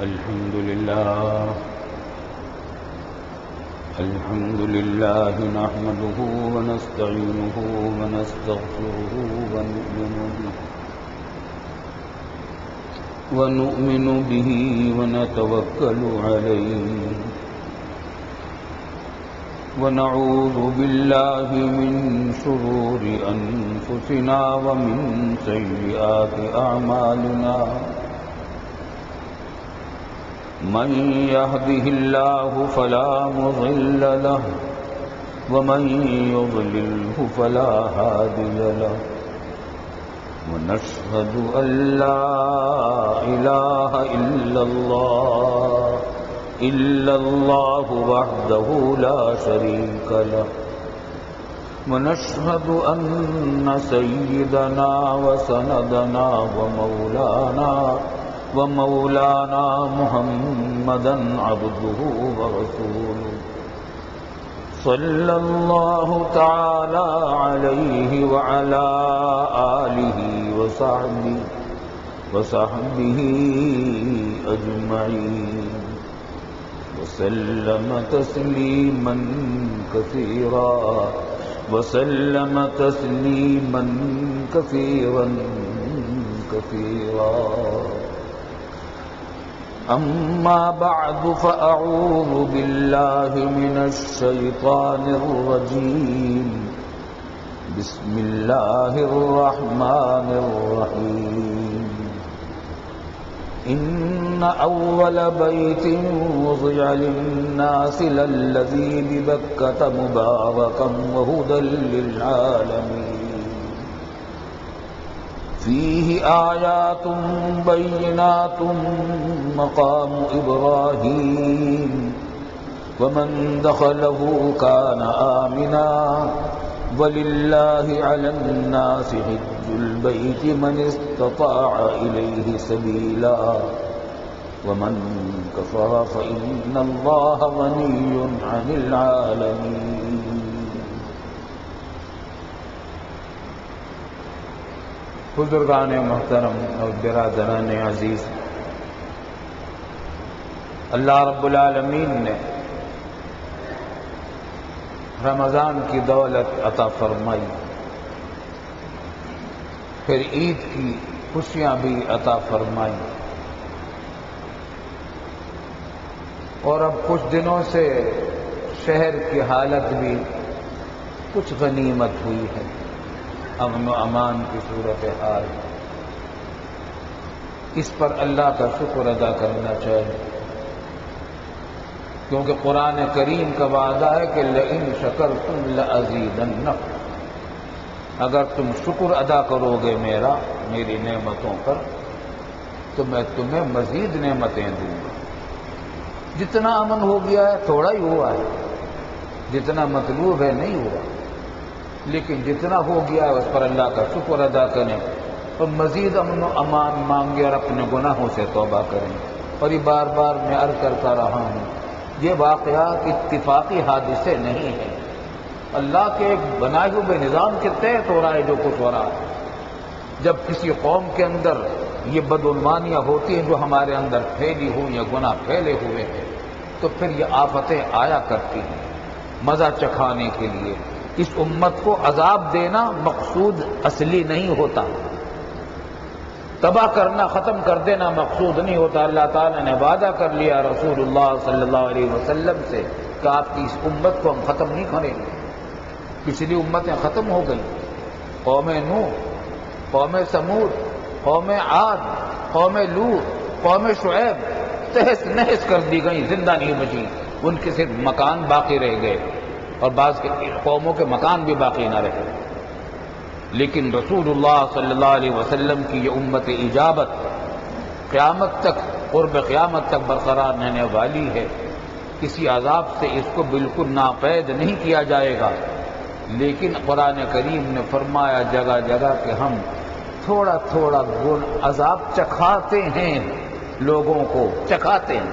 الحمد لله نحمده ونستعينه ونستغفره ونؤمن به ونتوكل عليه ونعوذ بالله من شرور أنفسنا ومن سيئات أعمالنا من يهده الله فلا مضل له ومن يضلله فلا هادي له ونشهد أن لا إله إلا الله وحده لا شريك له ونشهد أن سيدنا وسندنا ومولانا محمدا عبده ورسوله صلى الله تعالى عليه وعلى آله وصحبه أجمعين وسلم تسليما كثيرا أما بعد فأعوذ بالله من الشيطان الرجيم بسم الله الرحمن الرحيم إن أول بيت وضع للناس للذي ببكة مباركا وهدى للعالمين فيه آيات بينات مقام إبراهيم ومن دخله كان آمنا ولله على الناس حج البيت من استطاع إليه سبيلا ومن كفر فإن الله غني عن العالمين بزرگان محترم اور برادران عزیز، اللہ رب العالمین نے رمضان کی دولت عطا فرمائی، پھر عید کی خوشیاں بھی عطا فرمائی، اور اب کچھ دنوں سے شہر کی حالت بھی کچھ غنیمت ہوئی ہے، امن و امان کی صورتحال، اس پر اللہ کا شکر ادا کرنا چاہیے، کیونکہ قرآن کریم کا وعدہ ہے کہ لئن شکرتم لأزیدنکم، اگر تم شکر ادا کرو گے میری نعمتوں پر تو میں تمہیں مزید نعمتیں دوں گا۔ جتنا امن ہو گیا ہے تھوڑا ہی ہوا ہے، جتنا مطلوب ہے نہیں ہوا، لیکن جتنا ہو گیا ہے اس پر اللہ کا شکر ادا کریں اور مزید امن و امان مانگے اور اپنے گناہوں سے توبہ کریں۔ اور یہ بار بار میں عرض کرتا رہا ہوں، یہ واقعات اتفاقی حادثے نہیں ہیں، اللہ کے ایک بنائے ہوئے نظام کے تحت ہو رہا ہے جو کچھ ہو رہا ہے۔ جب کسی قوم کے اندر یہ بدعنوانیاں ہوتی ہیں جو ہمارے اندر پھیلی ہوئی یا گناہ پھیلے ہوئے ہیں، تو پھر یہ آفتیں آیا کرتی ہیں مزہ چکھانے کے لیے۔ اس امت کو عذاب دینا مقصود اصلی نہیں ہوتا، تباہ کرنا ختم کر دینا مقصود نہیں ہوتا۔ اللہ تعالیٰ نے وعدہ کر لیا رسول اللہ صلی اللہ علیہ وسلم سے کہ آپ کی اس امت کو ہم ختم نہیں کریں گے۔ پچھلی امتیں ختم ہو گئی، قوم نوح، قوم سمود، قوم عاد، قوم لوط، قوم شعیب تہس نہس کر دی گئی، زندہ نہیں بچی، ان کے صرف مکان باقی رہ گئے اور بعض قوموں کے مکان بھی باقی نہ رہے۔ لیکن رسول اللہ صلی اللہ علیہ وسلم کی یہ امت اجابت قیامت تک، قرب قیامت تک برقرار رہنے والی ہے۔ کسی عذاب سے اس کو بالکل ناپید نہیں کیا جائے گا، لیکن قرآن کریم نے فرمایا جگہ جگہ کہ ہم تھوڑا تھوڑا عذاب چکھاتے ہیں، لوگوں کو چکھاتے ہیں،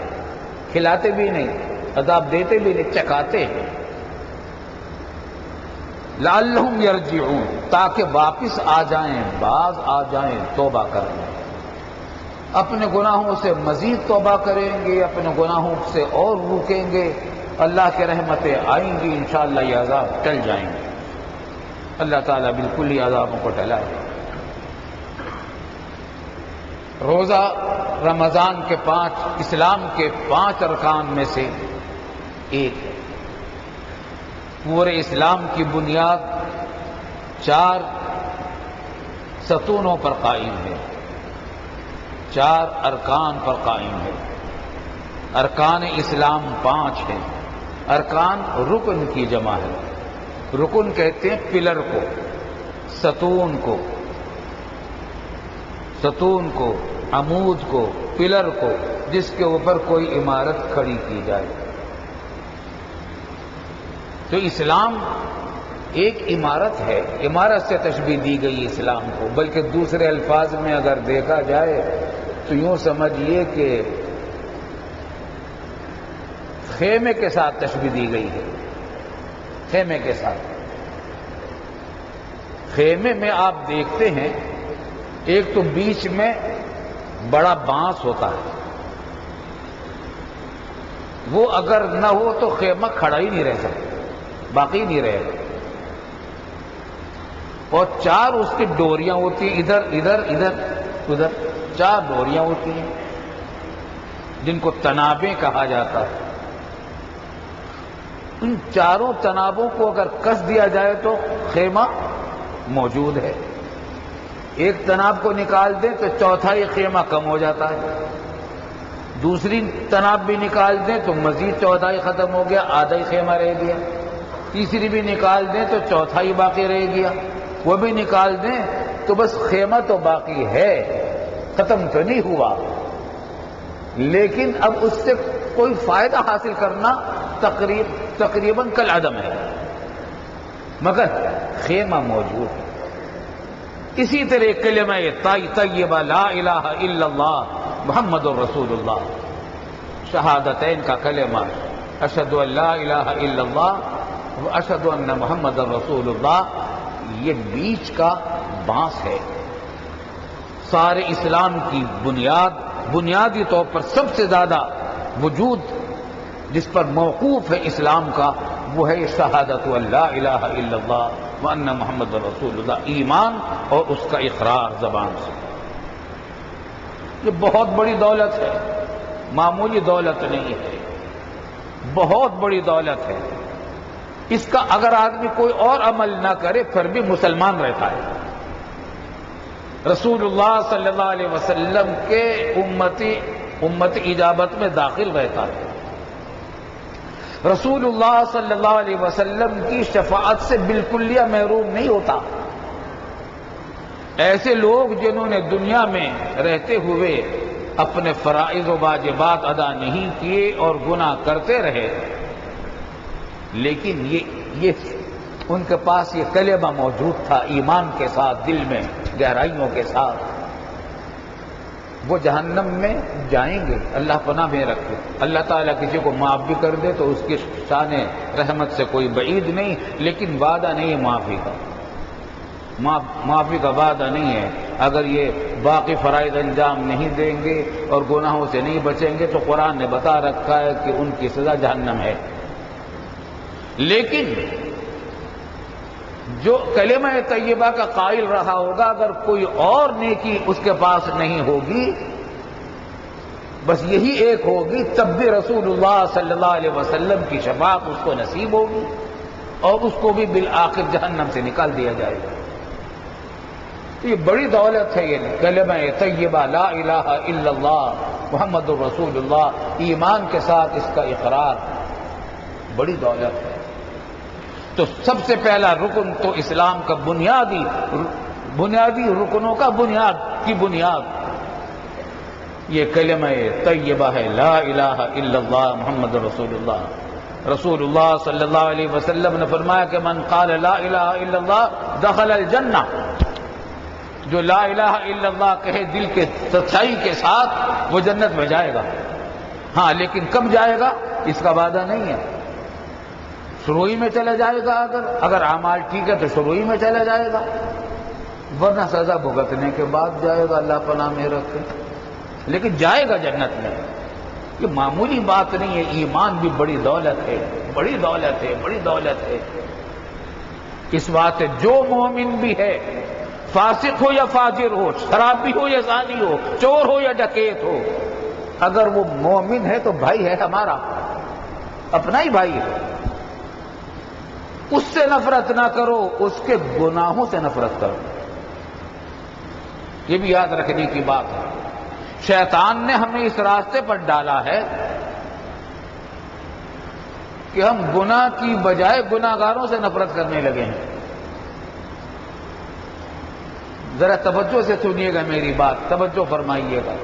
کھلاتے بھی نہیں، عذاب دیتے بھی نہیں، چکھاتے ہیں۔ لعلہم یرجعون، تاکہ واپس آ جائیں، باز آ جائیں، توبہ کریں۔ اپنے گناہوں سے مزید توبہ کریں گے، اپنے گناہوں سے اور رکیں گے، اللہ کی رحمتیں آئیں گی، انشاءاللہ یہ عذاب ٹل جائیں گے۔ اللہ تعالیٰ بالکل ہی عذابوں کو ٹلائے۔ روزہ رمضان کے اسلام کے 5 ارکان میں سے ایک ہے۔ پورے اسلام کی بنیاد 4 ستونوں پر قائم ہے، 4 ارکان پر قائم ہے۔ ارکان اسلام 5 ہیں۔ ارکان رکن کی جمع ہے۔ رکن کہتے ہیں پلر کو، ستون کو، عمود کو، پلر کو، جس کے اوپر کوئی عمارت کھڑی کی جائے۔ تو اسلام ایک عمارت ہے، عمارت سے تشبیہ دی گئی اسلام کو، بلکہ دوسرے الفاظ میں اگر دیکھا جائے تو یوں سمجھیے کہ خیمے کے ساتھ تشبیہ دی گئی ہے، خیمے کے ساتھ۔ خیمے میں آپ دیکھتے ہیں ایک تو بیچ میں بڑا بانس ہوتا ہے، وہ اگر نہ ہو تو خیمہ کھڑا ہی نہیں رہ سکتا، باقی نہیں رہے گا۔ اور 4 اس کی ڈوریاں ہوتی ہیں، ادھر ادھر ادھر ادھر 4 ڈوریاں ہوتی ہیں جن کو تنابیں کہا جاتا ہے۔ ان 4 تنابوں کو اگر کس دیا جائے تو خیمہ موجود ہے۔ ایک تناب کو نکال دیں تو چوتھائی خیمہ کم ہو جاتا ہے، دوسری تناب بھی نکال دیں تو مزید چوتھائی ختم ہو گیا، آدھا ہی خیمہ رہ گیا، تیسری بھی نکال دیں تو چوتھائی باقی رہ گیا، وہ بھی نکال دیں تو بس خیمہ تو باقی ہے، ختم تو نہیں ہوا، لیکن اب اس سے کوئی فائدہ حاصل کرنا تقریباً کالعدم ہے، مگر خیمہ موجود ہے۔ اسی طرح کلمہ طیبہ لا الہ الا اللہ محمد الرسول اللہ، شہادتین کا کلمہ، اشہد ان لا الہ الا اللہ و اشہد ان محمد الرسول اللہ، یہ بیچ کا بانس ہے۔ سارے اسلام کی بنیادی طور پر سب سے زیادہ وجود جس پر موقوف ہے اسلام کا، وہ ہے شہادت ان لا الہ الا اللہ وان محمد رسول اللہ، ایمان اور اس کا اقرار زبان سے۔ یہ بہت بڑی دولت ہے، معمولی دولت نہیں ہے، بہت بڑی دولت ہے۔ اس کا اگر آدمی کوئی اور عمل نہ کرے پھر بھی مسلمان رہتا ہے۔ رسول اللہ صلی اللہ علیہ وسلم کے امت اجابت میں داخل رہتا ہے، رسول اللہ صلی اللہ علیہ وسلم کی شفاعت سے بالکلیہ محروم نہیں ہوتا۔ ایسے لوگ جنہوں نے دنیا میں رہتے ہوئے اپنے فرائض و واجبات ادا نہیں کیے اور گناہ کرتے رہے، لیکن یہ ان کے پاس یہ کلمہ موجود تھا ایمان کے ساتھ، دل میں گہرائیوں کے ساتھ، وہ جہنم میں جائیں گے، اللہ پناہ میں رکھے۔ اللہ تعالیٰ کسی کو معاف بھی کر دے تو اس کی شان رحمت سے کوئی بعید نہیں، لیکن وعدہ نہیں ہے معافی کا، معافی کا وعدہ نہیں ہے۔ اگر یہ باقی فرائض انجام نہیں دیں گے اور گناہوں سے نہیں بچیں گے تو قرآن نے بتا رکھا ہے کہ ان کی سزا جہنم ہے۔ لیکن جو کلمہ طیبہ کا قائل رہا ہوگا، اگر کوئی اور نیکی اس کے پاس نہیں ہوگی، بس یہی ایک ہوگی، تب بھی رسول اللہ صلی اللہ علیہ وسلم کی شفاعت اس کو نصیب ہوگی اور اس کو بھی بالآخر جہنم سے نکال دیا جائے گا۔ یہ بڑی دولت ہے، یہ کلمہ طیبہ لا الہ الا اللہ محمد الرسول اللہ، ایمان کے ساتھ اس کا اقرار بڑی دولت ہے۔ تو سب سے پہلا رکن تو اسلام کا بنیادی رکنوں کا بنیاد یہ کلمہ طیبہ ہے، لا الہ الا اللہ محمد رسول اللہ۔ رسول اللہ صلی اللہ علیہ وسلم نے فرمایا کہ من قال لا الہ الا اللہ دخل الجنہ، جو لا الہ الا اللہ کہے دل کے سچائی کے ساتھ وہ جنت میں جائے گا۔ ہاں لیکن کب جائے گا اس کا وعدہ نہیں ہے، شروع میں چلا جائے گا، اگر اعمال ٹھیک ہے تو شروع میں چلا جائے گا، ورنہ سزا بھگتنے کے بعد جائے گا، اللہ پناہ میں رکھے۔ لیکن جائے گا جنت میں. یہ معمولی بات نہیں ہے. ایمان بھی بڑی دولت ہے، بڑی دولت ہے، بڑی دولت ہے. اس بات ہے جو مومن بھی ہے، فاسق ہو یا فاجر ہو، شرابی ہو یا زانی ہو، چور ہو یا ڈکیت ہو، اگر وہ مومن ہے تو بھائی ہے ہمارا، اپنا ہی بھائی ہے. اس سے نفرت نہ کرو، اس کے گناہوں سے نفرت کرو. یہ بھی یاد رکھنے کی بات ہے. شیطان نے ہمیں اس راستے پر ڈالا ہے کہ ہم گناہ کی بجائے گناہگاروں سے نفرت کرنے لگے ہیں. ذرا توجہ سے سنیے گا میری بات، توجہ فرمائیے گا.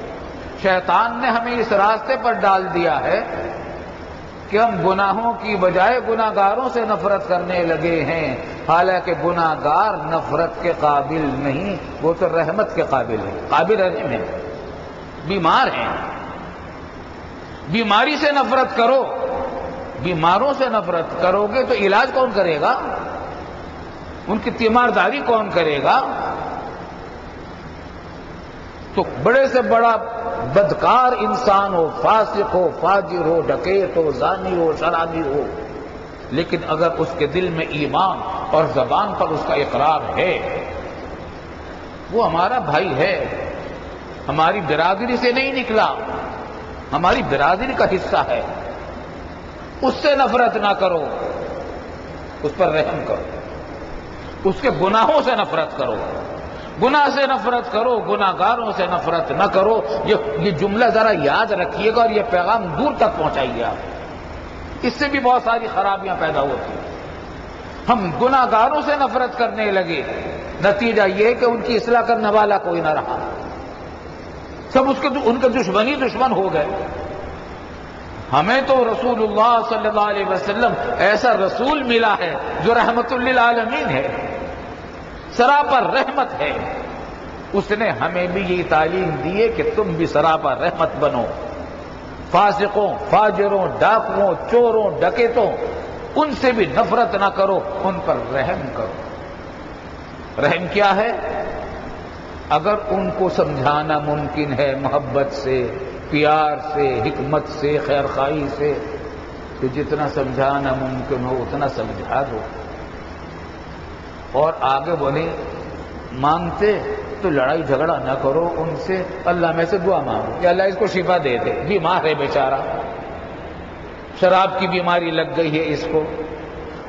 شیطان نے ہمیں اس راستے پر ڈال دیا ہے کہ ہم گناہوں کی بجائے گناہگاروں سے نفرت کرنے لگے ہیں، حالانکہ گناہگار نفرت کے قابل نہیں، وہ تو رحمت کے قابل ہے، قابل رحم ہے. بیمار ہیں، بیماری سے نفرت کرو. بیماروں سے نفرت کرو گے تو علاج کون کرے گا؟ ان کی تیمارداری کون کرے گا؟ تو بڑے سے بڑا بدکار انسان ہو، فاسق ہو، فاجر ہو، ڈکیت ہو، زانی ہو، شرابی ہو، لیکن اگر اس کے دل میں ایمان اور زبان پر اس کا اقرار ہے، وہ ہمارا بھائی ہے، ہماری برادری سے نہیں نکلا، ہماری برادری کا حصہ ہے. اس سے نفرت نہ کرو، اس پر رحم کرو. اس کے گناہوں سے نفرت کرو، گناہ سے نفرت کرو، گناہگاروں سے نفرت نہ کرو. یہ جملہ ذرا یاد رکھیے گا اور یہ پیغام دور تک پہنچائیے آپ. اس سے بھی بہت ساری خرابیاں پیدا ہوتی ہیں. ہم گناہگاروں سے نفرت کرنے لگے، نتیجہ یہ کہ ان کی اصلاح کرنے والا کوئی نہ رہا، سب ان کے دشمن ہو گئے. ہمیں تو رسول اللہ صلی اللہ علیہ وسلم ایسا رسول ملا ہے جو رحمت للعالمین ہے، سراپا رحمت ہے. اس نے ہمیں بھی یہ تعلیم دی ہے کہ تم بھی سراپا رحمت بنو. فاسقوں، فاجروں، ڈاکوؤں، چوروں، ڈکیتوں، ان سے بھی نفرت نہ کرو، ان پر رحم کرو. رحم کیا ہے؟ اگر ان کو سمجھانا ممکن ہے محبت سے، پیار سے، حکمت سے، خیرخواہی سے، تو جتنا سمجھانا ممکن ہو اتنا سمجھا دو. اور آگے بولے مانگتے تو لڑائی جھگڑا نہ کرو ان سے، اللہ میں سے دعا مانگو کہ اللہ اس کو شفا دے دے، بیمار ہے بیچارہ، شراب کی بیماری لگ گئی ہے اس کو،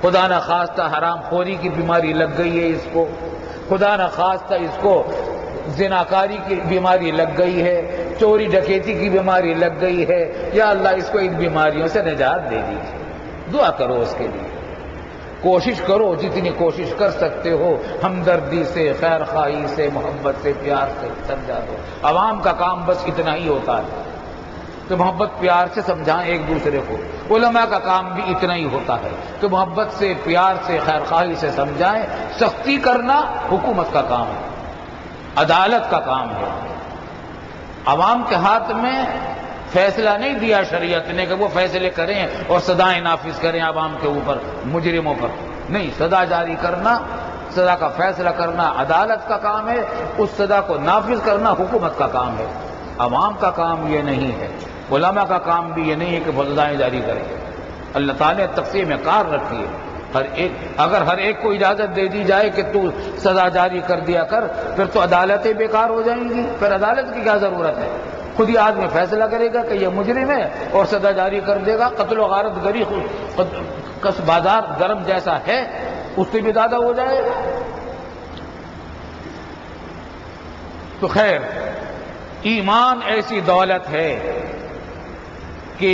خدا نہ خواستہ حرام خوری کی بیماری لگ گئی ہے اس کو، خدا نہ خواستہ اس کو زناکاری کی بیماری لگ گئی ہے، چوری ڈکیتی کی بیماری لگ گئی ہے، یا اللہ اس کو ان بیماریوں سے نجات دے دیجیے. دعا کرو اس کے لیے، کوشش کرو جتنی کوشش کر سکتے ہو، ہمدردی سے، خیر خواہی سے، محبت سے، پیار سے سمجھا دو. عوام کا کام بس اتنا ہی ہوتا ہے کہ محبت پیار سے سمجھائیں ایک دوسرے کو. علماء کا کام بھی اتنا ہی ہوتا ہے کہ محبت سے، پیار سے، خیر خواہی سے سمجھائیں. سختی کرنا حکومت کا کام ہے، عدالت کا کام ہے. عوام کے ہاتھ میں فیصلہ نہیں دیا شریعت نے کہ وہ فیصلے کریں اور سزائیں نافذ کریں عوام کے اوپر، مجرموں پر. نہیں، سزا جاری کرنا، سزا کا فیصلہ کرنا عدالت کا کام ہے، اس سزا کو نافذ کرنا حکومت کا کام ہے. عوام کا کام یہ نہیں ہے. علماء کا کام بھی یہ نہیں ہے کہ وہ سزائیں جاری کریں. اللہ تعالیٰ نے تقسیم کار رکھی ہے. اگر ہر ایک کو اجازت دے دی جائے کہ تو سزا جاری کر دیا کر، پھر تو عدالتیں بیکار ہو جائیں گی. پھر عدالت کی کیا ضرورت ہے؟ خود ہی آدمی فیصلہ کرے گا کہ یہ مجرم ہے اور سزا جاری کر دے گا. قتل و غارت گری کس بازار گرم جیسا ہے، اس سے بھی زیادہ ہو جائے. تو خیر، ایمان ایسی دولت ہے کہ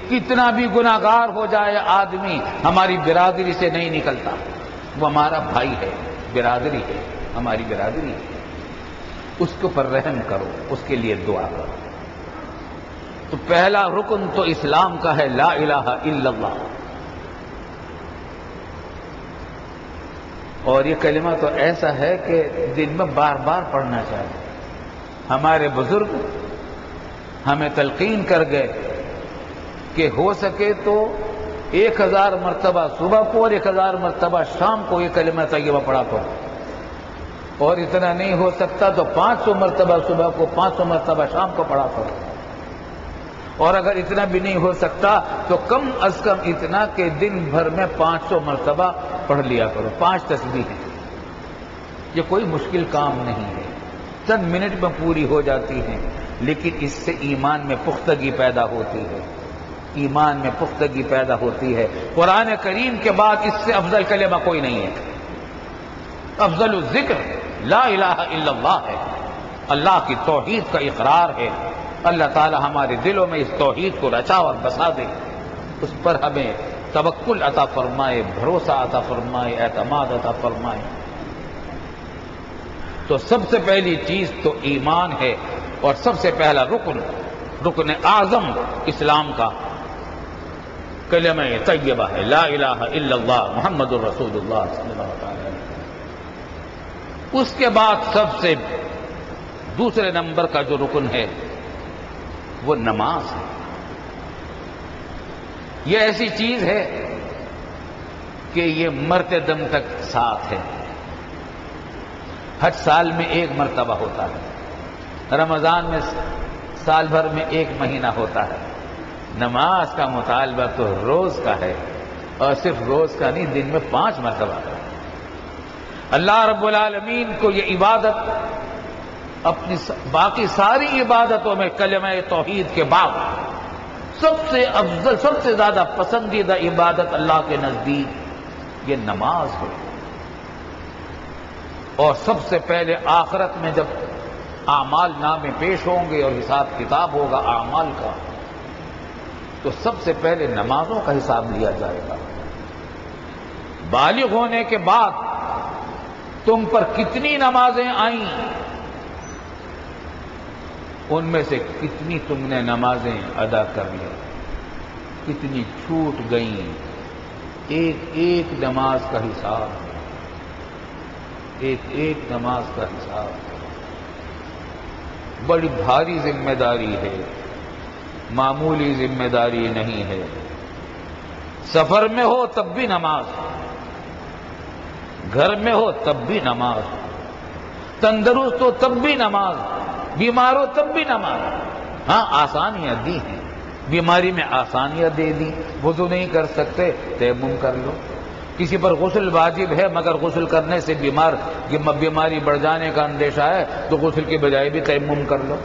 کتنا بھی گناہگار ہو جائے آدمی، ہماری برادری سے نہیں نکلتا. وہ ہمارا بھائی ہے، برادری ہے، ہماری برادری ہے. اس کے اوپر رحم کرو، اس کے لیے دعا کرو. تو پہلا رکن تو اسلام کا ہے لا الہ الا اللہ. اور یہ کلمہ تو ایسا ہے کہ دن میں بار بار پڑھنا چاہیے. ہمارے بزرگ ہمیں تلقین کر گئے کہ ہو سکے تو 1000 مرتبہ صبح کو اور 1000 مرتبہ شام کو یہ کلمہ طیبہ پڑھا کرو. اور اتنا نہیں ہو سکتا تو 500 مرتبہ صبح کو، 500 مرتبہ شام کو پڑھا کرو، اور اگر اتنا بھی نہیں ہو سکتا تو کم از کم اتنا کہ دن بھر میں 500 مرتبہ پڑھ لیا کرو۔ 5 تسبیحیں، یہ کوئی مشکل کام نہیں ہے، چند منٹ میں پوری ہو جاتی ہیں، لیکن اس سے ایمان میں پختگی پیدا ہوتی ہے، ایمان میں پختگی پیدا ہوتی ہے۔ قرآن کریم کے بعد اس سے افضل کلمہ کوئی نہیں ہے، افضل الذکر لا الہ الا اللہ ہے، اللہ کی توحید کا اقرار ہے۔ اللہ تعالی ہمارے دلوں میں اس توحید کو رچا اور بسا دے، اس پر ہمیں توکل عطا فرمائے، بھروسہ عطا فرمائے، اعتماد عطا فرمائے۔ تو سب سے پہلی چیز تو ایمان ہے، اور سب سے پہلا رکن اعظم اسلام کا کلمہ طیبہ ہے، لا الہ الا اللہ محمد الرسول اللہ صلی اللہ علیہ وسلم۔ اس کے بعد سب سے دوسرے نمبر کا جو رکن ہے وہ نماز ہے۔ یہ ایسی چیز ہے کہ یہ مرتے دم تک ساتھ ہے۔ حج سال میں 1 مرتبہ ہوتا ہے، رمضان میں سال بھر میں 1 مہینہ ہوتا ہے، نماز کا مطالبہ تو روز کا ہے، اور صرف روز کا نہیں، دن میں 5 مرتبہ ہے۔ اللہ رب العالمین کو یہ عبادت اپنی باقی ساری عبادتوں میں کلمہ توحید کے بعد سب سے افضل، سب سے زیادہ پسندیدہ عبادت اللہ کے نزدیک یہ نماز ہے۔ اور سب سے پہلے آخرت میں جب اعمال نامے پیش ہوں گے اور حساب کتاب ہوگا اعمال کا، تو سب سے پہلے نمازوں کا حساب لیا جائے گا۔ بالغ ہونے کے بعد تم پر کتنی نمازیں آئیں، ان میں سے کتنی تم نے نمازیں ادا کر لی، کتنی چھوٹ گئیں، ایک ایک نماز کا حساب، ایک ایک نماز کا حساب۔ بڑی بھاری ذمہ داری ہے، معمولی ذمہ داری نہیں ہے۔ سفر میں ہو تب بھی نماز، گھر میں ہو تب بھی نماز، تندرست ہو تب بھی نماز، بیمار ہو تب بھی نماز۔ ہاں آسانیاں دی ہیں، بیماری میں آسانیاں دے دی، وضو نہیں کر سکتے تیمم کر لو، کسی پر غسل واجب ہے مگر غسل کرنے سے بیماری بڑھ جانے کا اندیشہ ہے تو غسل کے بجائے بھی تیمم کر لو۔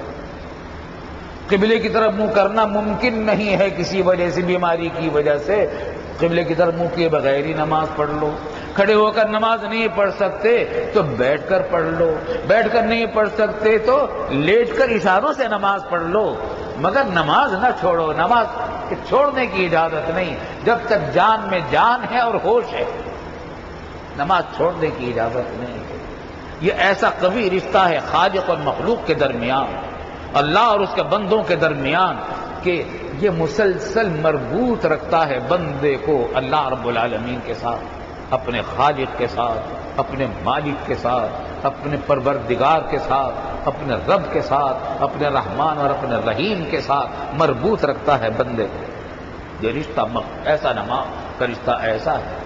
قبلے کی طرف منہ کرنا ممکن نہیں ہے کسی وجہ سے، بیماری کی وجہ سے، قبلے کی طرف منہ کیے بغیر ہی نماز پڑھ لو۔ کھڑے ہو کر نماز نہیں پڑھ سکتے تو بیٹھ کر پڑھ لو، بیٹھ کر نہیں پڑھ سکتے تو لیٹ کر اشاروں سے نماز پڑھ لو، مگر نماز نہ چھوڑو۔ نماز چھوڑنے کی اجازت نہیں، جب تک جان میں جان ہے اور ہوش ہے نماز چھوڑنے کی اجازت نہیں ہے۔ یہ ایسا قوی رشتہ ہے خالق اور مخلوق کے درمیان، اللہ اور اس کے بندوں کے درمیان، کہ یہ مسلسل مربوط رکھتا ہے بندے کو اللہ رب العالمین کے ساتھ، اپنے خالق کے ساتھ، اپنے مالک کے ساتھ، اپنے پروردگار کے ساتھ، اپنے رب کے ساتھ، اپنے رحمان اور اپنے رحیم کے ساتھ مربوط رکھتا ہے بندے کو۔ یہ رشتہ ایسا، نماز کا رشتہ ایسا ہے۔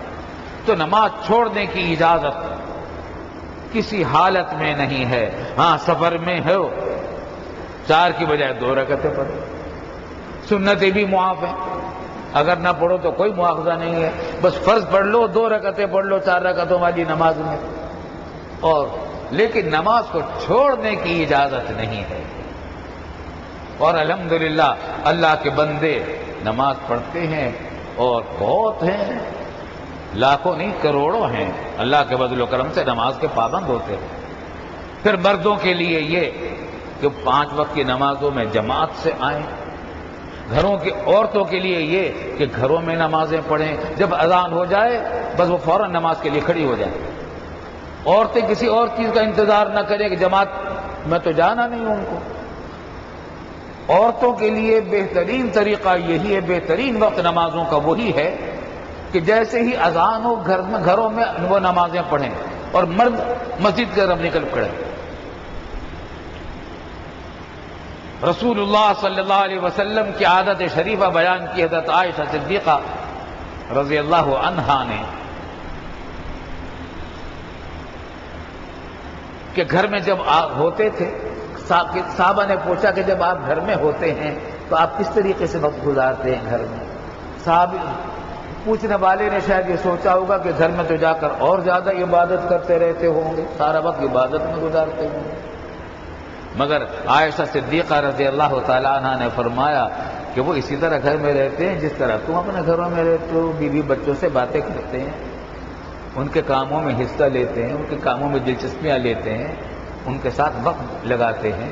تو نماز چھوڑنے کی اجازت کسی حالت میں نہیں ہے۔ ہاں سفر میں ہو 4 کی بجائے 2 رکعتیں پڑھو، سنتیں بھی معاف ہیں، اگر نہ پڑھو تو کوئی مواخذہ نہیں ہے، بس فرض پڑھ لو، 2 رکعتیں پڑھ لو 4 رکعتوں والی نماز میں، اور لیکن نماز کو چھوڑنے کی اجازت نہیں ہے۔ اور الحمدللہ اللہ کے بندے نماز پڑھتے ہیں، اور بہت ہیں، لاکھوں نہیں کروڑوں ہیں، اللہ کے فضل و کرم سے نماز کے پابند ہوتے ہیں۔ پھر مردوں کے لیے یہ کہ 5 وقت کی نمازوں میں جماعت سے آئیں، گھروں کی عورتوں کے لیے یہ کہ گھروں میں نمازیں پڑھیں، جب اذان ہو جائے بس وہ فوراً نماز کے لیے کھڑی ہو جائیں۔ عورتیں کسی اور چیز کا انتظار نہ کریں کہ جماعت میں تو جانا نہیں ان کو۔ عورتوں کے لیے بہترین طریقہ یہی ہے، بہترین وقت نمازوں کا وہی ہے کہ جیسے ہی اذان ہو گھروں میں وہ نمازیں پڑھیں، اور مرد مسجد کی طرف نکل پڑے۔ رسول اللہ صلی اللہ علیہ وسلم کی عادت شریفہ بیان کی حضرت عائشہ صدیقہ رضی اللہ عنہا نے۔ کہ گھر میں جب آپ ہوتے تھے، صحابہ نے پوچھا کہ جب آپ گھر میں ہوتے ہیں تو آپ کس طریقے سے وقت گزارتے ہیں گھر میں؟ صحابی پوچھنے والے نے شاید یہ سوچا ہوگا کہ گھر میں تو جا کر اور زیادہ عبادت کرتے رہتے ہوں گے، سارا وقت عبادت میں گزارتے ہوں گے، مگر عائشہ صدیقہ رضی اللہ تعالیٰ عنہ نے فرمایا کہ وہ اسی طرح گھر میں رہتے ہیں جس طرح تم اپنے گھروں میں رہتے ہو، بیوی بچوں سے باتیں کرتے ہیں، ان کے کاموں میں حصہ لیتے ہیں، ان کے کاموں میں دلچسپیاں لیتے ہیں، ان کے ساتھ وقت لگاتے ہیں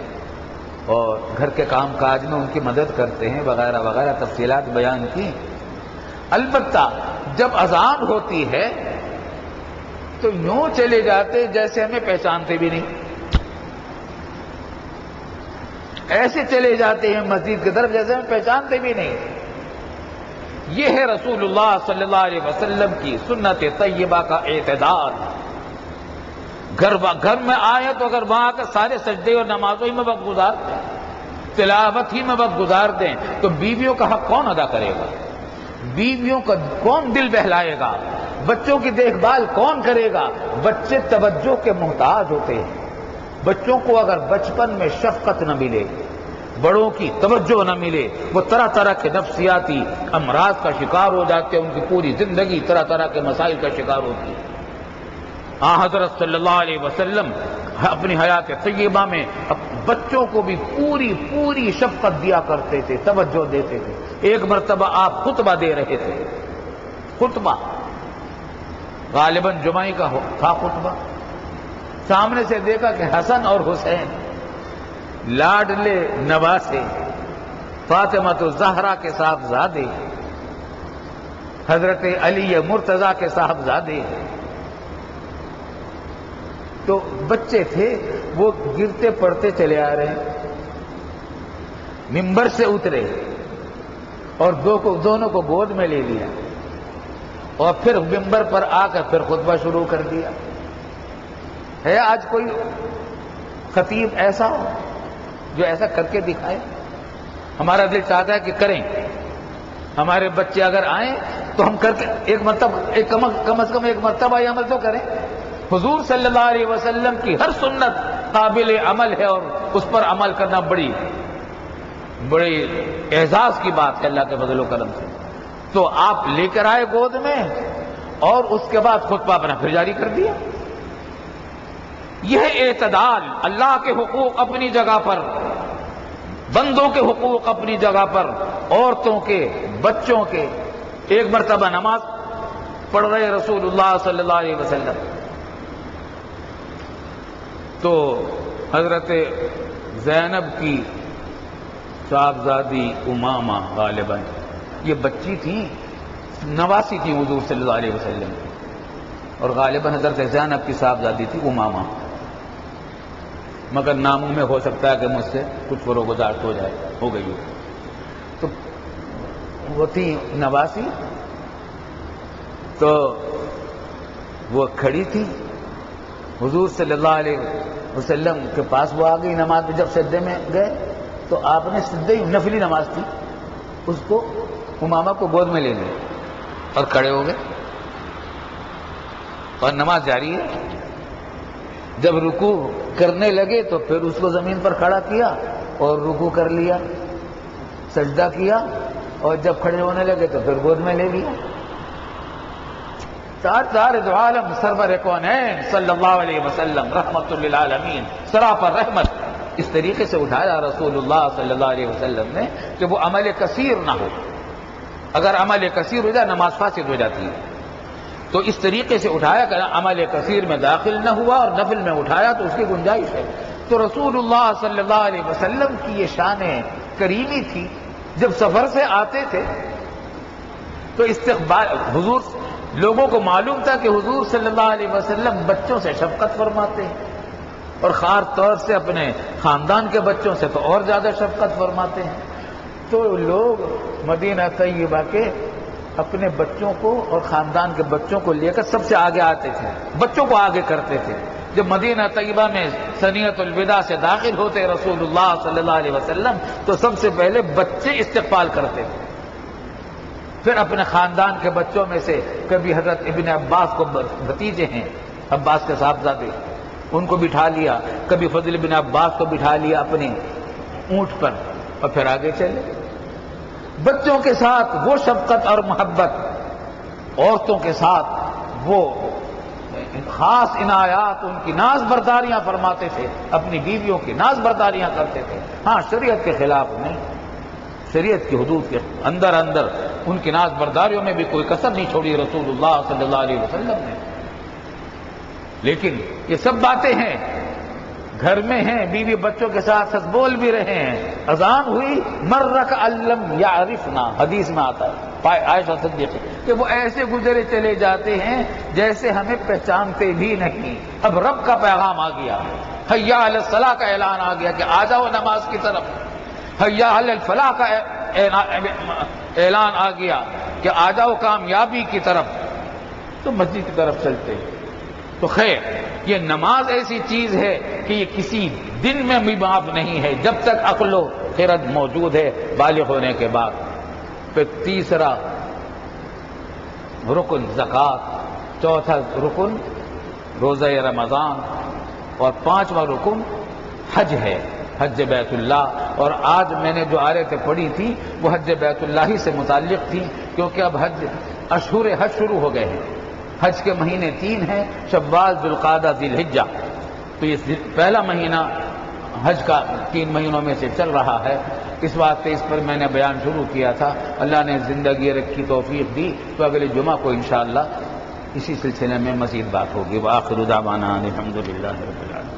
اور گھر کے کام کاج میں ان کی مدد کرتے ہیں وغیرہ وغیرہ تفصیلات بیان کی۔ البتہ جب اذان ہوتی ہے تو یوں چلے جاتے جیسے ہمیں پہچانتے بھی نہیں، ایسے چلے جاتے ہیں مسجد کی طرف جیسے ہمیں پہچانتے بھی نہیں۔ یہ ہے رسول اللہ صلی اللہ علیہ وسلم کی سنت طیبہ کا اعتدال۔ گھر میں آئے تو اگر وہاں کے سارے سجدے اور نمازوں ہی میں وقت گزار دیں، تلاوت ہی میں وقت گزار دیں تو بیویوں کا حق کون ادا کرے گا؟ بیویوں کا کون دل بہلائے گا؟ بچوں کی دیکھ بھال کون کرے گا؟ بچے توجہ کے محتاج ہوتے ہیں۔ بچوں کو اگر بچپن میں شفقت نہ ملے، بڑوں کی توجہ نہ ملے، وہ طرح طرح کے نفسیاتی امراض کا شکار ہو جاتے ہیں، ان کی پوری زندگی طرح طرح کے مسائل کا شکار ہوتی ہے۔ حضرت صلی اللہ علیہ وسلم اپنی حیات طیبہ میں بچوں کو بھی پوری شفقت دیا کرتے تھے، توجہ دیتے تھے۔ ایک مرتبہ آپ خطبہ دے رہے تھے، خطبہ غالباً جمعہ کا تھا خطبہ، سامنے سے دیکھا کہ حسن اور حسین لاڈلے نواسے فاطمہ الزہرا کے صاحبزادے، حضرت علی مرتضیٰ کے صاحبزادے، تو بچے تھے وہ گرتے پڑتے چلے آ رہے ہیں، ممبر سے اترے اور دونوں کو گود میں لے لیا اور پھر ممبر پر آ کر پھر خطبہ شروع کر دیا۔ ہے آج کوئی خطیب ایسا ہو جو ایسا کر کے دکھائے؟ ہمارا دل چاہتا ہے کہ کریں، ہمارے بچے اگر آئیں تو ہم کر کے کم از کم ایک مرتبہ یہ عمل تو کریں۔ حضور صلی اللہ علیہ وسلم کی ہر سنت قابل عمل ہے اور اس پر عمل کرنا بڑی اعزاز کی بات ہے اللہ کے فضل و کرم سے۔ تو آپ لے کر آئے گود میں اور اس کے بعد خطبہ اپنا پھر جاری کر دیا۔ یہ اعتدال، اللہ کے حقوق اپنی جگہ پر، بندوں کے حقوق اپنی جگہ پر، عورتوں کے، بچوں کے۔ ایک مرتبہ نماز پڑھ رہے رسول اللہ صلی اللہ علیہ وسلم تو حضرت زینب کی صاحبزادی امامہ غالباً یہ بچی تھی، نواسی تھی حضور صلی اللہ علیہ وسلم، اور غالباً حضرت زینب کی صاحبزادی تھی امامہ، مگر ناموں میں ہو سکتا ہے کہ مجھ سے کچھ فروگزاشت ہو گئی ہو۔ تو وہ تھی نواسی، تو وہ کھڑی تھی، حضور صلی اللہ علیہ وسلم کے پاس وہ آ گئی نماز میں، جب سجدے میں گئے تو آپ نے سجدے نفلی نماز تھی، اس کو امامہ کو گود میں لے لیا اور کھڑے ہو گئے اور نماز جاری ہے۔ جب رکوع کرنے لگے تو پھر اس کو زمین پر کھڑا کیا اور رکوع کر لیا، سجدہ کیا، اور جب کھڑے ہونے لگے تو پھر گود میں لے لیا۔ تاجدار دو عالم سرور کونین صلی اللہ علیہ وسلم رحمت للعالمین، سراپر رحمت، اس طریقے سے اٹھایا رسول اللہ صلی اللہ علیہ وسلم نے کہ وہ عمل کثیر نہ ہو۔ اگر عمل کثیر ہو جائے نماز فاسد ہو جاتی ہے، تو اس طریقے سے اٹھایا کہ عمل کثیر میں داخل نہ ہوا اور نفل میں اٹھایا تو اس کی گنجائش ہے۔ تو رسول اللہ صلی اللہ علیہ وسلم کی یہ شان کریمی تھی، جب سفر سے آتے تھے تو استقبال حضور، لوگوں کو معلوم تھا کہ حضور صلی اللہ علیہ وسلم بچوں سے شفقت فرماتے ہیں اور خاص طور سے اپنے خاندان کے بچوں سے تو اور زیادہ شفقت فرماتے ہیں۔ تو لوگ مدینہ طیبہ کے اپنے بچوں کو اور خاندان کے بچوں کو لے کر سب سے آگے آتے تھے، بچوں کو آگے کرتے تھے۔ جب مدینہ طیبہ میں ثنیۃ الوداع سے داخل ہوتے رسول اللہ صلی اللہ علیہ وسلم تو سب سے پہلے بچے استقبال کرتے تھے، پھر اپنے خاندان کے بچوں میں سے کبھی حضرت ابن عباس کو بھتیجے ہیں، عباس کے صاحبزادے، ان کو بٹھا لیا، کبھی فضل بن عباس کو بٹھا لیا اپنے اونٹ پر اور پھر آگے چلے۔ بچوں کے ساتھ وہ شفقت اور محبت، عورتوں کے ساتھ وہ خاص عنایات، ان کی ناز برداریاں فرماتے تھے، اپنی بیویوں کی ناز برداریاں کرتے تھے۔ ہاں شریعت کے خلاف نہیں، شریعت کی حدود کے اندر اندر ان کی ناز برداریوں میں بھی کوئی کسر نہیں چھوڑی رسول اللہ صلی اللہ علیہ وسلم نے۔ لیکن یہ سب باتیں ہیں، گھر میں ہیں، بیوی بچوں کے ساتھ سچ بول بھی رہے ہیں، اذان ہوئی، مرک علم یعرفنا، حدیث میں آتا ہے عائشہ صدیقہ کہ وہ ایسے گزرے چلے جاتے ہیں جیسے ہمیں پہچانتے بھی نہیں۔ اب رب کا پیغام آ گیا، حیا علی الصلاۃ کا اعلان آ گیا کہ آ جاؤ نماز کی طرف، حیا علی الفلاح کا اعلان آ گیا کہ آ جاؤ کامیابی کی طرف، تو مسجد کی طرف چلتے۔ تو خیر یہ نماز ایسی چیز ہے کہ یہ کسی دن میں بھی معاف نہیں ہے جب تک عقل و خرد موجود ہے بالغ ہونے کے بعد۔ پھر تیسرا رکن زکوٰۃ، چوتھا رکن روزہ رمضان، اور پانچواں رکن حج ہے، حج بیت اللہ۔ اور آج میں نے جو آیتیں پڑھی تھی وہ حج بیت اللہ ہی سے متعلق تھی، کیونکہ اب اشہر حج شروع ہو گئے ہیں۔ حج کے مہینے 3 ہیں، شوال، ذوالقعدہ، ذی الحجہ۔ تو یہ پہلا مہینہ حج کا 3 مہینوں میں سے چل رہا ہے، اس واسطے اس پر میں نے بیان شروع کیا تھا۔ اللہ نے زندگی رکھی، توفیق دی، تو اگلے جمعہ کو انشاءاللہ اسی سلسلے میں مزید بات ہوگی۔ وآخر دعوانا الحمدللہ رب العالمین۔